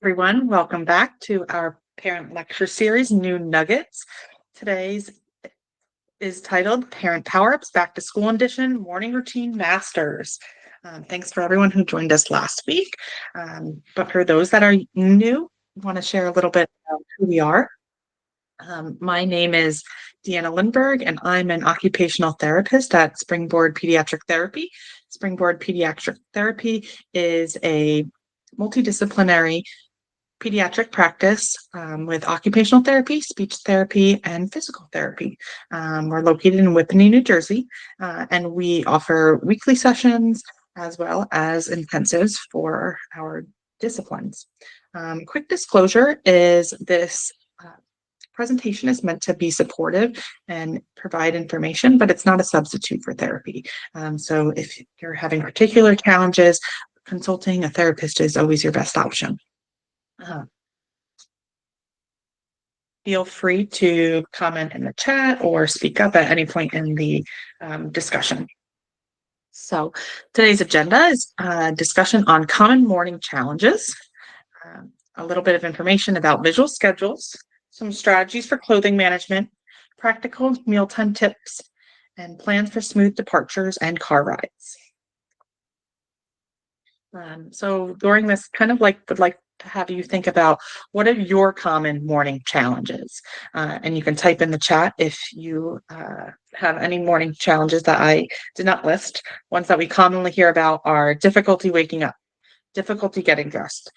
Everyone, welcome back to our parent lecture series, New Nuggets. Today's is titled Parent Power-Ups Back to School Edition, Morning Routine Masters. Thanks for everyone who joined us last week. But for those that are new, I want to share a little bit about who we are. My name is Deanna Lindberg, and I'm an occupational therapist at Springboard Pediatric Therapy. Springboard Pediatric Therapy is a multidisciplinary pediatric practice with occupational therapy, speech therapy, and physical therapy. We're located in Whippany, New Jersey, and we offer weekly sessions as well as intensives for our disciplines. Quick disclosure is this presentation is meant to be supportive and provide information, but it's not a substitute for therapy. So if you're having particular challenges, consulting a therapist is always your best option. Feel free to comment in the chat or speak up at any point in the discussion. So today's agenda is a discussion on common morning challenges, a little bit of information about visual schedules, some strategies for clothing management, practical mealtime tips, and plans for smooth departures and car rides. So during this, would like to have you think about what are your common morning challenges, and you can type in the chat if you have any morning challenges that I did not list. Ones that we commonly hear about are difficulty waking up, difficulty getting dressed,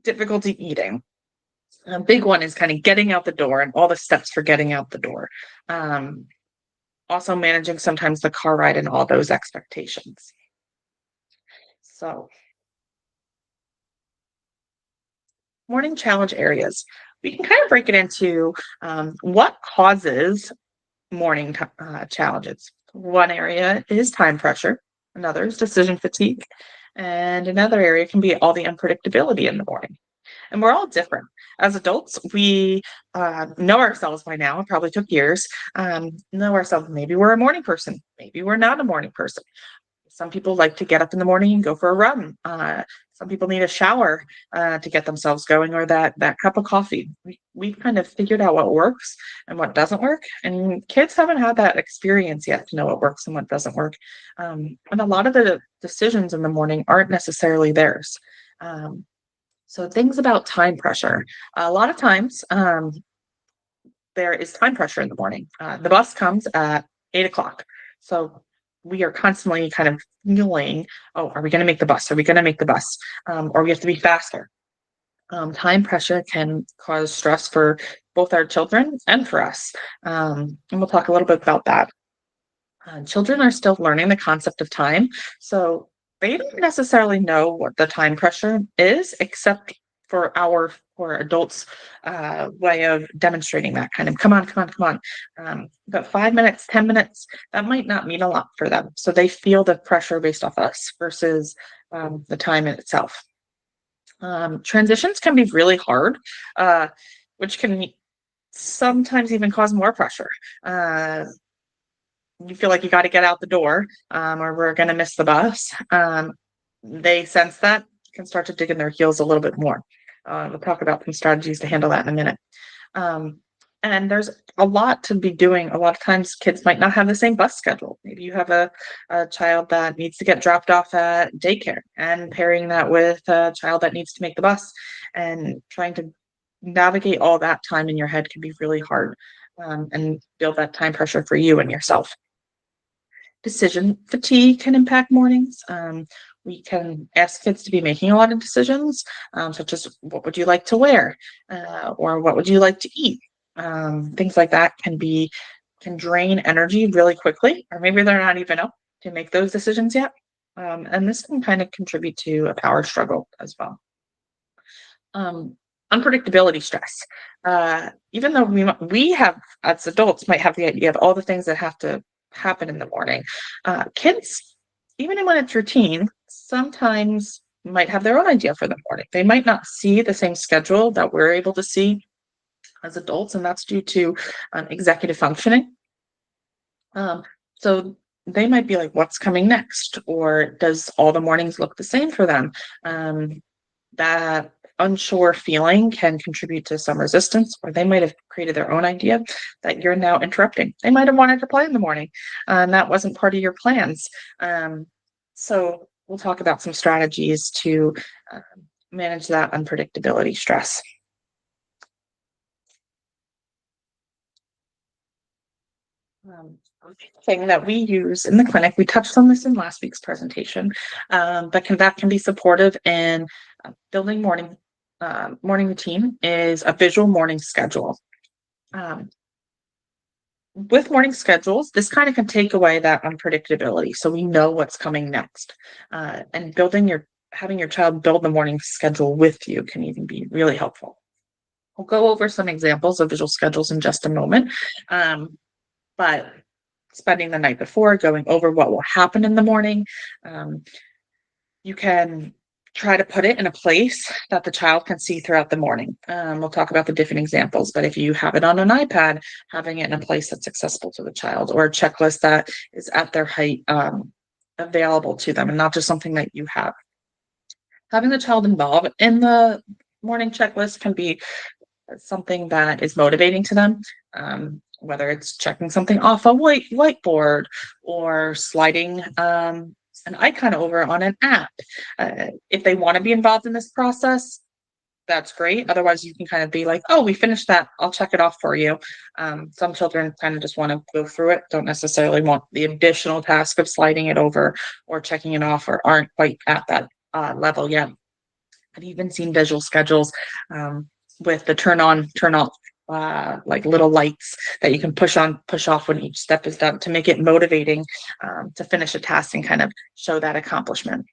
difficulty eating. A big one is kind of getting out the door and all the steps for getting out the door. Also managing sometimes the car ride and all those expectations. So, morning challenge areas. We can kind of break it into what causes morning challenges. One area is time pressure, another is decision fatigue, and another area can be all the unpredictability in the morning. And we're all different. As adults, we know ourselves by now. It probably took years. Know ourselves. Maybe we're a morning person. Maybe we're not a morning person. Some people like to get up in the morning and go for a run. Some people need a shower to get themselves going, or that cup of coffee. We've kind of figured out what works and what doesn't work. And kids haven't had that experience yet to know what works and what doesn't work. And a lot of the decisions in the morning aren't necessarily theirs. So things about time pressure. A lot of times there is time pressure in the morning. The bus comes at 8 o'clock. So we are constantly kind of feeling, oh, are we going to make the bus? Are we going to make the bus? Or we have to be faster. Time pressure can cause stress for both our children and for us. And we'll talk a little bit about that. Children are still learning the concept of time. So they don't necessarily know what the time pressure is, except for adults way of demonstrating that kind of come on. But 5 minutes, 10 minutes, that might not mean a lot for them. So they feel the pressure based off us versus the time in itself. Transitions can be really hard, which can sometimes even cause more pressure. You feel like you got to get out the door, or we're going to miss the bus. They sense that, can start to dig in their heels a little bit more. We'll talk about some strategies to handle that in a minute. And there's a lot to be doing. A lot of times kids might not have the same bus schedule. Maybe you have a child that needs to get dropped off at daycare, and pairing that with a child that needs to make the bus, and trying to navigate all that time in your head can be really hard, and build that time pressure for you and yourself. Decision fatigue can impact mornings. We can ask kids to be making a lot of decisions, such as what would you like to wear, or what would you like to eat. Things like that can drain energy really quickly, or maybe they're not even up to make those decisions yet. And this can kind of contribute to a power struggle as well. Unpredictability stress. Even though we have, as adults, might have the idea of all the things that have to happen in the morning, kids, even when it's routine, sometimes might have their own idea for the morning. They might not see the same schedule that we're able to see as adults, and that's due to executive functioning. So they might be like, what's coming next? Or does all the mornings look the same for them? that unsure feeling can contribute to some resistance, or they might have created their own idea that you're now interrupting. They might have wanted to play in the morning, and that wasn't part of your plans. Um, so we'll talk about some strategies to uh, manage that unpredictability stress. Um, Thing that we use in the clinic, we touched on this in last week's presentation, but that can be supportive in building morning routine is a visual morning schedule. Um, with morning schedules, this kind of can take away that unpredictability, so we know what's coming next. And having your child build the morning schedule with you can even be really helpful. We'll go over some examples of visual schedules in just a moment. But spending the night before, going over what will happen in the morning. You can try to put it in a place that the child can see throughout the morning. We'll talk about the different examples, but if you have it on an iPad, having it in a place that's accessible to the child, or a checklist that is at their height, available to them, and not just something that you have. Having the child involved in the morning checklist can be something that is motivating to them, whether it's checking something off a whiteboard or sliding an icon over on an app. If they want to be involved in this process, that's great. Otherwise, you can kind of be like, oh, we finished that. I'll check it off for you. Some children kind of just want to go through it, don't necessarily want the additional task of sliding it over or checking it off, or aren't quite at that level yet. I've even seen visual schedules with the turn on, turn off, like little lights that you can push on, push off when each step is done, to make it motivating to finish a task and kind of show that accomplishment.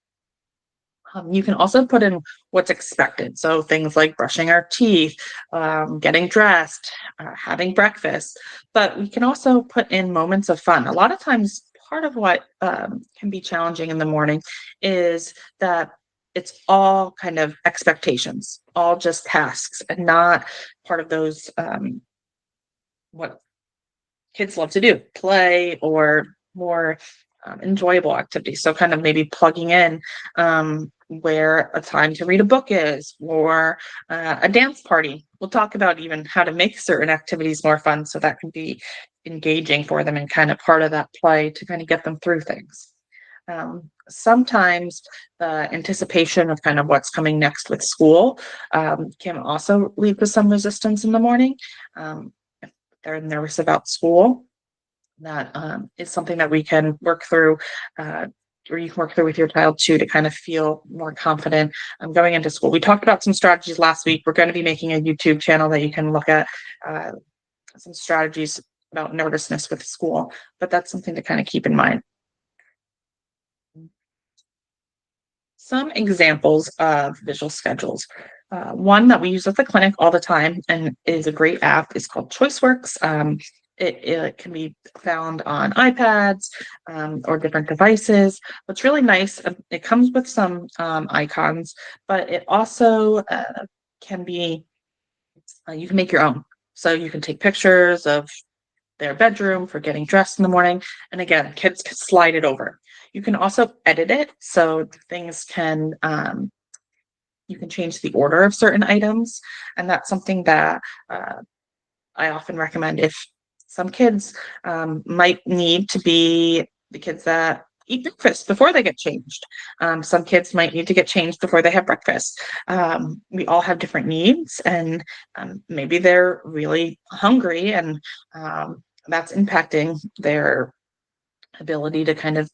You can also put in what's expected. So things like brushing our teeth, getting dressed, having breakfast. But we can also put in moments of fun. A lot of times, part of what can be challenging in the morning is that it's all kind of expectations, all just tasks, and not part of those what kids love to do, play, or more enjoyable activities. So kind of maybe plugging in where a time to read a book is, or a dance party. We'll talk about even how to make certain activities more fun, so that can be engaging for them and kind of part of that play to kind of get them through things. Sometimes the anticipation of kind of what's coming next with school can also lead to some resistance in the morning. If they're nervous about school, that is something that we can work through, or you can work through with your child too, to kind of feel more confident going into school. We talked about some strategies last week. We're going to be making a YouTube channel that you can look at some strategies about nervousness with school, but that's something to kind of keep in mind. Some examples of visual schedules. One that we use at the clinic all the time and is a great app is called ChoiceWorks. It can be found on iPads or different devices. What's really nice, it comes with some icons, but it also can be, you can make your own. So you can take pictures of their bedroom for getting dressed in the morning. And again, kids can slide it over. You can also edit it, so things can, you can change the order of certain items. And that's something that I often recommend. If some kids might need to be the kids that eat breakfast before they get changed. Some kids might need to get changed before they have breakfast. We all have different needs, and maybe they're really hungry, and that's impacting their ability to kind of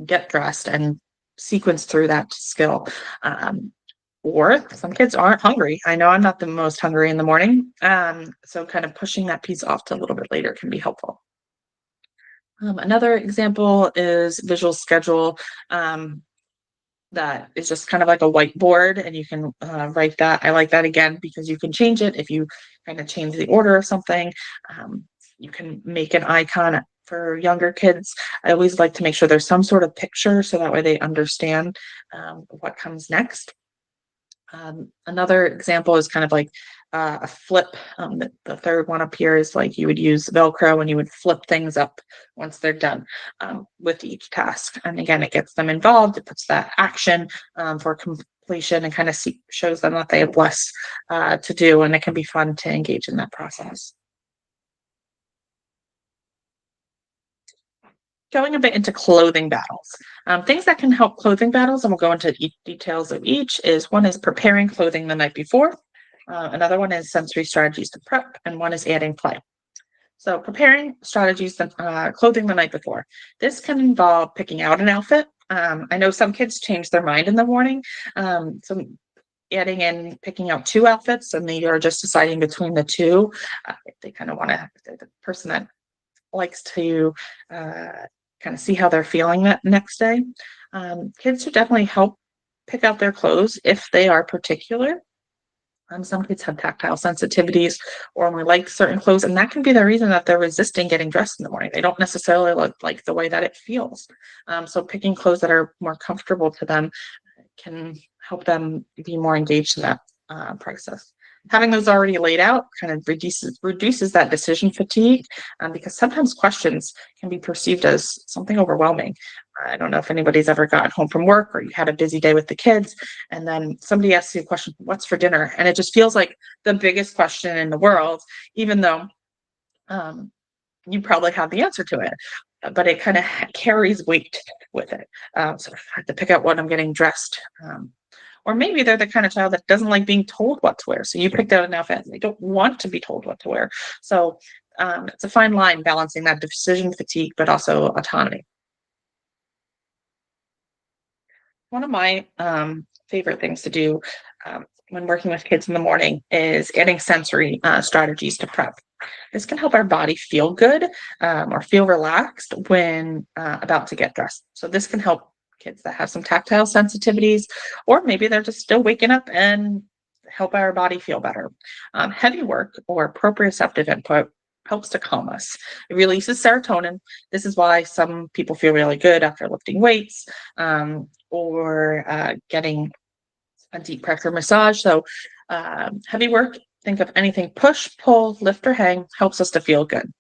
get dressed and sequence through that skill. Or some kids aren't hungry. I know I'm not the most hungry in the morning. So kind of pushing that piece off to a little bit later can be helpful. Another example is visual schedule. That is just kind of like a whiteboard, and you can write that. I like that again because you can change it if you kind of change the order of something. You can make an icon for younger kids. I always like to make sure there's some sort of picture, so that way they understand what comes next. Another example is kind of like a flip. The third one up here is like you would use Velcro and you would flip things up once they're done with each task. And again, it gets them involved. It puts that action for completion and kind of shows them that they have less to do, and it can be fun to engage in that process. Going a bit into clothing battles. Things that can help clothing battles, and we'll go into details of each, is one is preparing clothing the night before. Another one is sensory strategies to prep, and one is adding play. So preparing strategies, clothing the night before. This can involve picking out an outfit. I know some kids change their mind in the morning. So adding in picking out two outfits, and they are just deciding between the two. If they kind of want to, the person that likes to kind of see how they're feeling that next day. Kids should definitely help pick out their clothes if they are particular. Some kids have tactile sensitivities or only like certain clothes, and that can be the reason that they're resisting getting dressed in the morning. They don't necessarily like the way that it feels. So picking clothes that are more comfortable to them can help them be more engaged in that process. Having those already laid out kind of reduces that decision fatigue, because sometimes questions can be perceived as something overwhelming. I don't know if anybody's ever gotten home from work or you had a busy day with the kids, and then somebody asks you a question, "What's for dinner?" And it just feels like the biggest question in the world, even though um, you probably have the answer to it, but it kind of carries weight with it. So I have to pick out what I'm getting dressed. Or maybe they're the kind of child that doesn't like being told what to wear. So you picked out an outfit and they don't want to be told what to wear. So it's a fine line balancing that decision fatigue, but also autonomy. One of my favorite things to do when working with kids in the morning is adding sensory strategies to prep. This can help our body feel good or feel relaxed when about to get dressed. So this can help kids that have some tactile sensitivities, or maybe they're just still waking up, and help our body feel better. Heavy work or proprioceptive input helps to calm us. It releases serotonin. This is why some people feel really good after lifting weights or getting a deep pressure massage. So heavy work, think of anything push, pull, lift, or hang, helps us to feel good.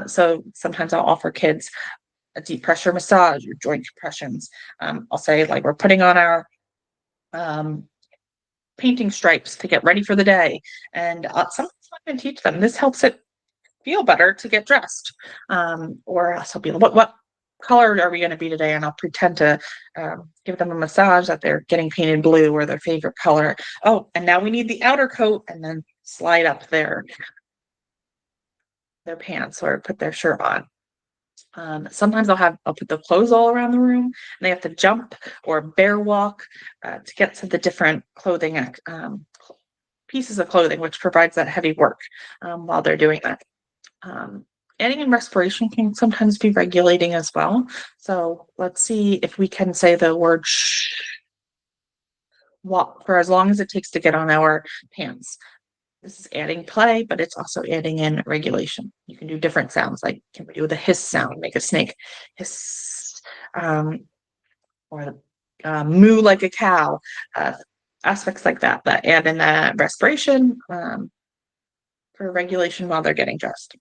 So sometimes I'll offer kids a deep pressure massage or joint compressions. I'll say, like, we're putting on our um, painting stripes to get ready for the day. And sometimes I can teach them this helps it feel better to get dressed. Or else I'll be like, what color are we going to be today? And I'll pretend to give them a massage that they're getting painted blue or their favorite color. Oh, and now we need the outer coat, and then slide up their pants or put their shirt on. Sometimes I'll put the clothes all around the room, and they have to jump or bear walk to get to the different clothing pieces of clothing, which provides that heavy work while they're doing that. Adding in respiration can sometimes be regulating as well. So let's see if we can say the word shh for as long as it takes to get on our pants. This is adding play, but it's also adding in regulation. You can do different sounds, like can we do the hiss sound, make a snake hiss, or moo like a cow, aspects like that add in that respiration for regulation while they're getting dressed.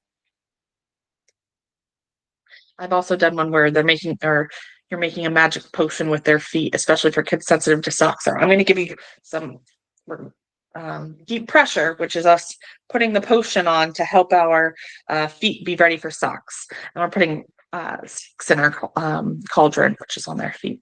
I've also done one where you're making a magic potion with their feet, especially for kids sensitive to socks. So I'm going to give you some deep pressure, which is us putting the potion on to help our feet be ready for socks. And we're putting socks in our cauldron, which is on their feet.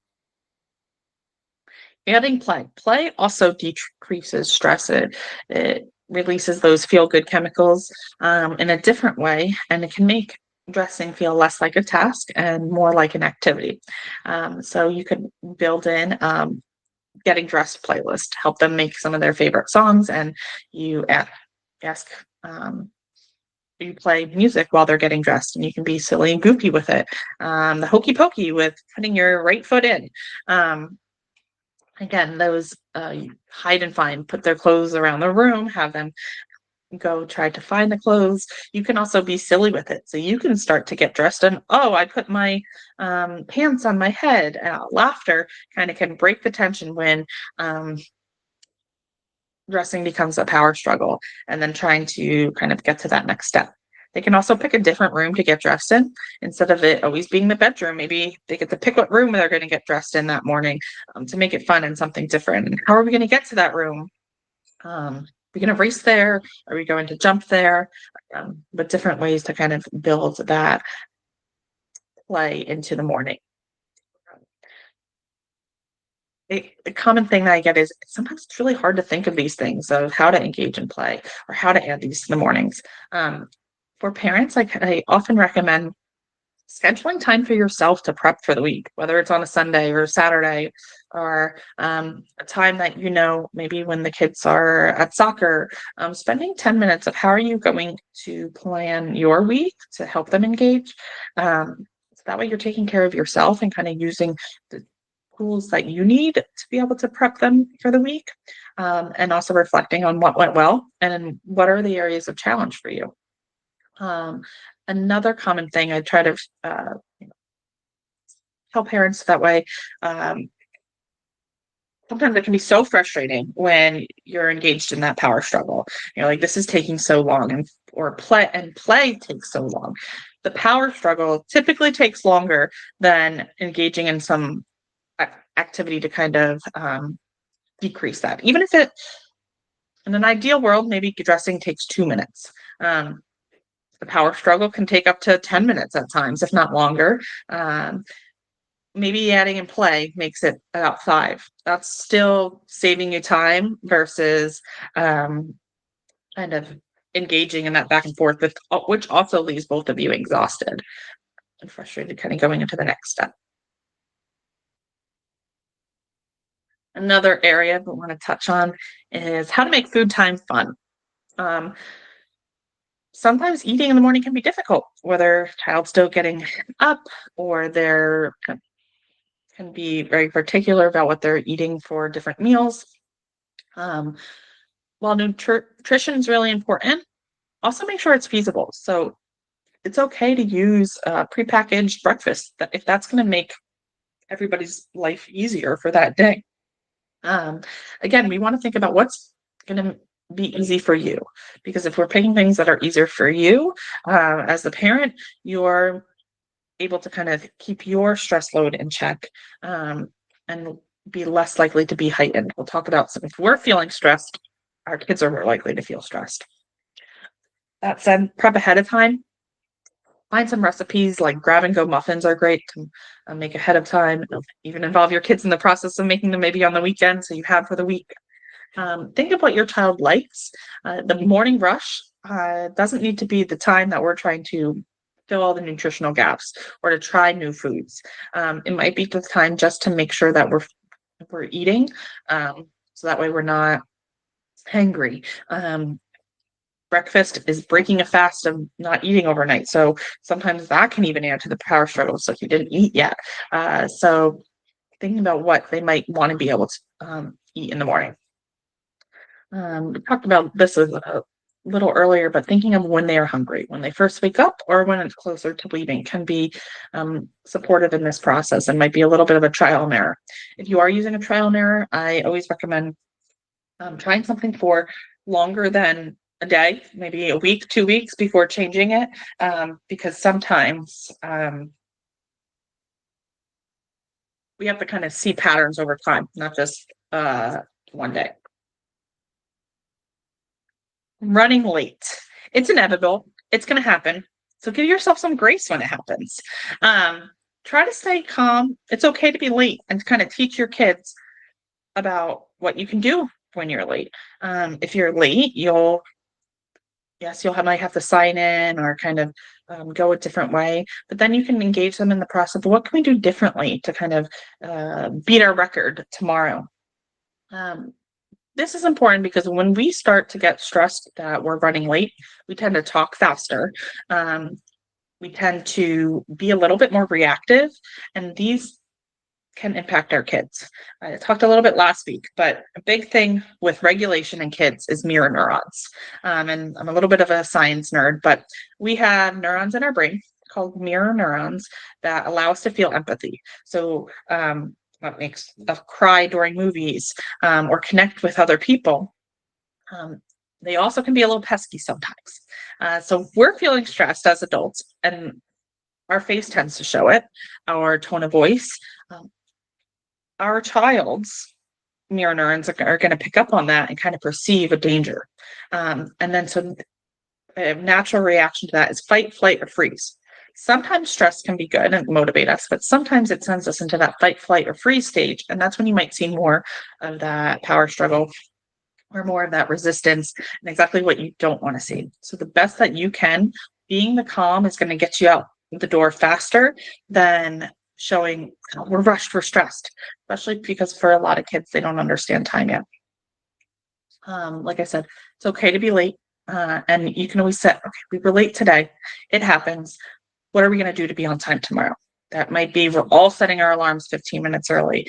Adding play. Play also decreases stress. It releases those feel-good chemicals in a different way, and it can make dressing feel less like a task and more like an activity. So you could build in getting dressed playlist, help them make some of their favorite songs, and you ask you play music while they're getting dressed, and you can be silly and goofy with it. The hokey pokey with putting your right foot in. Again, those hide and find, put their clothes around the room, have them go try to find the clothes. You can also be silly with it. So you can start to get dressed and, oh, I put my pants on my head. Laughter kind of can break the tension when dressing becomes a power struggle, and then trying to kind of get to that next step. They can also pick a different room to get dressed in instead of it always being the bedroom. Maybe they get to pick what room they're going to get dressed in that morning, to make it fun and something different. And how are we going to get to that room? Are we going to race there? Are we going to jump there? But different ways to kind of build that play into the morning. The common thing that I get is sometimes it's really hard to think of these things of how to engage in play or how to add these in the mornings. For parents, I often recommend scheduling time for yourself to prep for the week, whether it's on a Sunday or a Saturday, or a time that maybe when the kids are at soccer, spending 10 minutes of how are you going to plan your week to help them engage. So that way you're taking care of yourself and kind of using the tools that you need to be able to prep them for the week, and also reflecting on what went well and what are the areas of challenge for you. Um, Another common thing I try to tell parents that way. Sometimes it can be so frustrating when you're engaged in that power struggle. You're like, this is taking so long, or play takes so long. The power struggle typically takes longer than engaging in some activity to kind of decrease that. Even if in an ideal world, maybe dressing takes 2 minutes. The power struggle can take up to 10 minutes at times, if not longer. Maybe adding in play makes it about 5. That's still saving you time versus kind of engaging in that back and forth, which also leaves both of you exhausted and frustrated, kind of going into the next step. Another area we want to touch on is how to make food time fun. Um, Sometimes eating in the morning can be difficult, whether child's still getting up or they're can be very particular about what they're eating for different meals. Um, while nutrition is really important, also make sure it's feasible. So it's okay to use prepackaged breakfast if that's going to make everybody's life easier for that day. Um, Again, we want to think about what's going to be easy for you, because if we're picking things that are easier for you, as the parent, you're able to kind of keep your stress load in check, and be less likely to be heightened. We'll talk about if we're feeling stressed, our kids are more likely to feel stressed. That said, prep ahead of time. Find some recipes like grab and go muffins are great to make ahead of time. Even involve your kids in the process of making them maybe on the weekend so you have for the week. Think of what your child likes. The morning rush doesn't need to be the time that we're trying to fill all the nutritional gaps or to try new foods. It might be the time just to make sure that we're eating, so that way we're not hangry. Breakfast is breaking a fast of not eating overnight, so sometimes that can even add to the power struggle. So if you didn't eat yet, so thinking about what they might want to be able to eat in the morning. We talked about this a little earlier, but thinking of when they are hungry, when they first wake up or when it's closer to leaving, can be supportive in this process and might be a little bit of a trial and error. If you are using a trial and error, I always recommend trying something for longer than a day, maybe a week, 2 weeks before changing it, because sometimes we have to kind of see patterns over time, not just one day. Running late. It's inevitable. It's going to happen. So give yourself some grace when it happens. Try to stay calm. It's okay to be late and kind of teach your kids about what you can do when you're late. If you're late, might have to sign in or kind of go a different way, but then you can engage them in the process of what can we do differently to kind of beat our record tomorrow. This is important because when we start to get stressed that we're running late, we tend to talk faster. We tend to be a little bit more reactive, and these can impact our kids. I talked a little bit last week, but a big thing with regulation in kids is mirror neurons. And I'm a little bit of a science nerd, but we have neurons in our brain called mirror neurons that allow us to feel empathy. So what makes us cry during movies, or connect with other people. they also can be a little pesky sometimes. So we're feeling stressed as adults, and our face tends to show it, our tone of voice. Um, our child's mirror neurons are going to pick up on that and kind of perceive a danger. And then so a natural reaction to that is fight, flight, or freeze. Sometimes stress can be good and motivate us, but sometimes it sends us into that fight, flight, or freeze stage. And that's when you might see more of that power struggle or more of that resistance and exactly what you don't want to see. So the best that you can, being the calm is going to get you out the door faster than showing we're rushed, we're stressed, especially because for a lot of kids, they don't understand time yet. Like I said, it's okay to be late. And you can always set, okay, we were late today. It happens. What are we going to do to be on time tomorrow? That might be we're all setting our alarms 15 minutes early,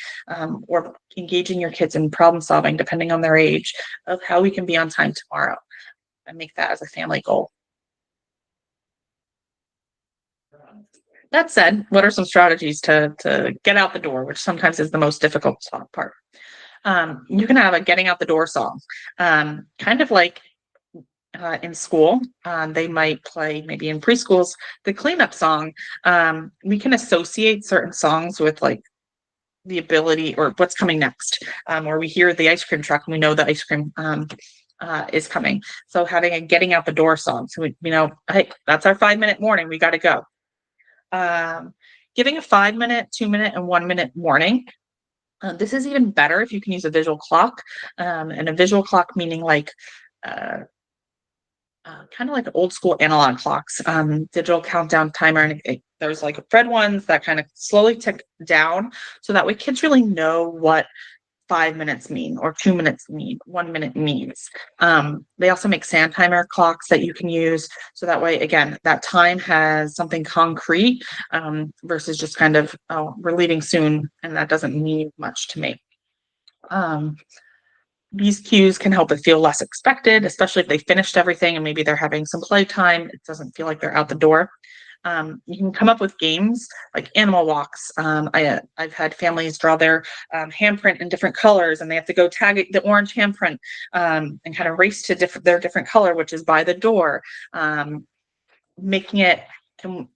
or engaging your kids in problem solving, depending on their age, of how we can be on time tomorrow and make that as a family goal. That said, what are some strategies to get out the door, which sometimes is the most difficult part? You can have a getting out the door song, kind of like in school. They might play maybe in preschools the cleanup song. We can associate certain songs with like the ability or what's coming next, or we hear the ice cream truck and we know the ice cream is coming. So having a getting out the door song, so we know, hey, that's our 5 minute warning. We got to go. Giving a 5 minute, 2 minute, and 1 minute warning. This is even better if you can use a visual clock, and a visual clock meaning like uh, kind of like old school analog clocks, digital countdown timer. And there's like red ones that kind of slowly tick down. So that way kids really know what 5 minutes mean or 2 minutes mean, 1 minute means. They also make sand timer clocks that you can use. So that way, again, that time has something concrete, versus just kind of, oh, we're leaving soon. And that doesn't mean much to me. These cues can help it feel less expected, especially if they finished everything and maybe they're having some playtime. It doesn't feel like they're out the door. You can come up with games like animal walks. I've had families draw their handprint in different colors, and they have to go tag the orange handprint, and kind of race to their different color, which is by the door, making it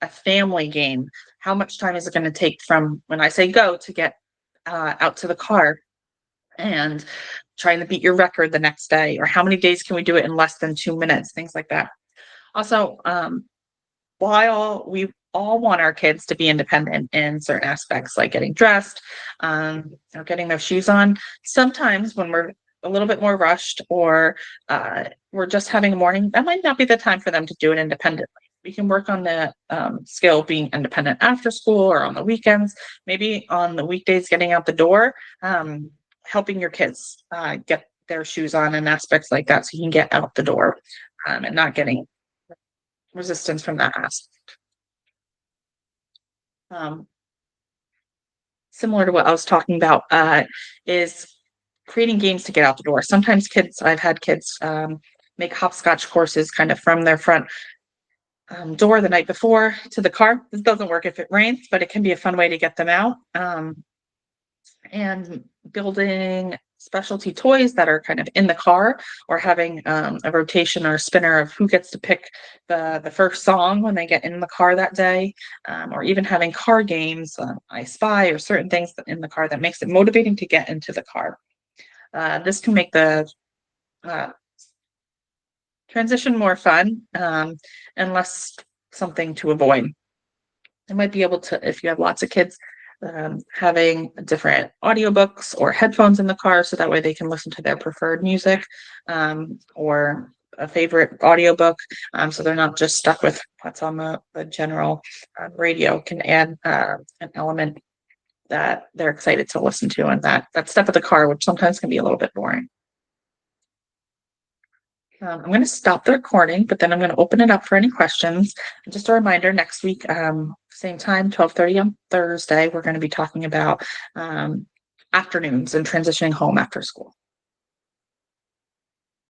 a family game. How much time is it going to take from when I say go to get out to the car? And trying to beat your record the next day, or how many days can we do it in less than 2 minutes, things like that. Also, while we all want our kids to be independent in certain aspects, like getting dressed, or getting their shoes on, sometimes when we're a little bit more rushed, or we're just having a morning, that might not be the time for them to do it independently. We can work on the skill of being independent after school or on the weekends, maybe on the weekdays, getting out the door, helping your kids get their shoes on and aspects like that, so you can get out the door, and not getting resistance from that aspect. Similar to what I was talking about, is creating games to get out the door. Sometimes I've had kids make hopscotch courses kind of from their front door the night before to the car. This doesn't work if it rains, but it can be a fun way to get them out. And building specialty toys that are kind of in the car, or having a rotation or a spinner of who gets to pick the first song when they get in the car that day, or even having car games, I Spy, or certain things in the car that makes it motivating to get into the car. This can make the transition more fun, and less something to avoid. I might be able to, if you have lots of kids, having different audiobooks or headphones in the car, so that way they can listen to their preferred music, or a favorite audiobook, so they're not just stuck with what's on the general radio. Can add an element that they're excited to listen to, and that step of the car, which sometimes can be a little bit boring. I'm going to stop the recording, but then I'm going to open it up for any questions. And just a reminder, next week, same time, 12:30 on Thursday, we're going to be talking about afternoons and transitioning home after school.